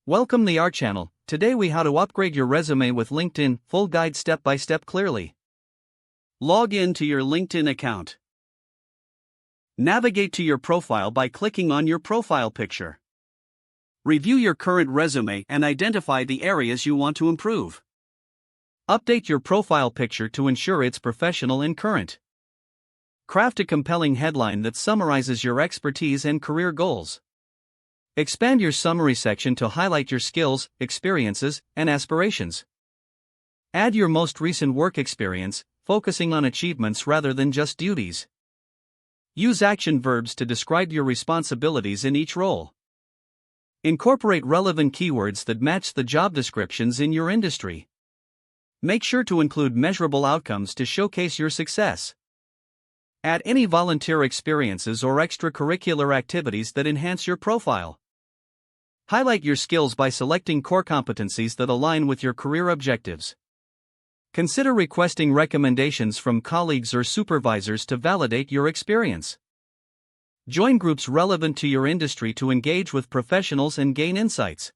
Welcome to our channel. Today we how to upgrade your resume with LinkedIn, full guide step by step clearly. Log in to your LinkedIn account. Navigate to your profile by clicking on your profile picture. Review your current resume and identify the areas you want to improve. Update your profile picture to ensure it's professional and current. Craft a compelling headline that summarizes your expertise and career goals. Expand your summary section to highlight your skills, experiences, and aspirations. Add your most recent work experience, focusing on achievements rather than just duties. Use action verbs to describe your responsibilities in each role. Incorporate relevant keywords that match the job descriptions in your industry. Make sure to include measurable outcomes to showcase your success. Add any volunteer experiences or extracurricular activities that enhance your profile. Highlight your skills by selecting core competencies that align with your career objectives. Consider requesting recommendations from colleagues or supervisors to validate your experience. Join groups relevant to your industry to engage with professionals and gain insights.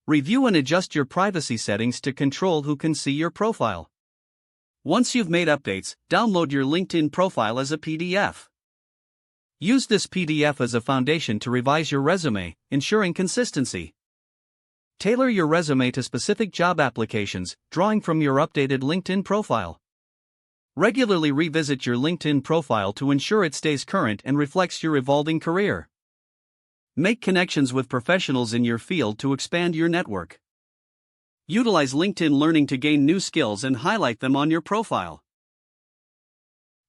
Review and adjust your privacy settings to control who can see your profile. Once you've made updates, download your LinkedIn profile as a PDF. Use this PDF as a foundation to revise your resume, ensuring consistency. Tailor your resume to specific job applications, drawing from your updated LinkedIn profile. Regularly revisit your LinkedIn profile to ensure it stays current and reflects your evolving career. Make connections with professionals in your field to expand your network. Utilize LinkedIn Learning to gain new skills and highlight them on your profile.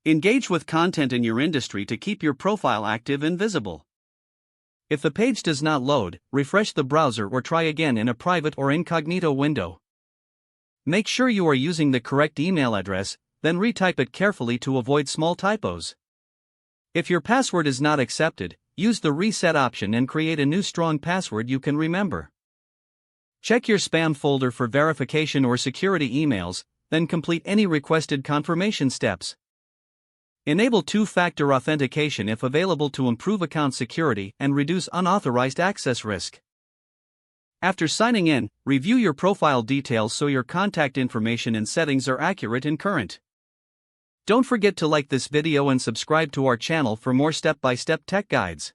Engage with content in your industry to keep your profile active and visible. If the page does not load, refresh the browser or try again in a private or incognito window. Make sure you are using the correct email address, then retype it carefully to avoid small typos. If your password is not accepted, use the reset option and create a new strong password you can remember. Check your spam folder for verification or security emails, then complete any requested confirmation steps. Enable two-factor authentication if available to improve account security and reduce unauthorized access risk. After signing in, review your profile details so your contact information and settings are accurate and current. Don't forget to like this video and subscribe to our channel for more step-by-step tech guides.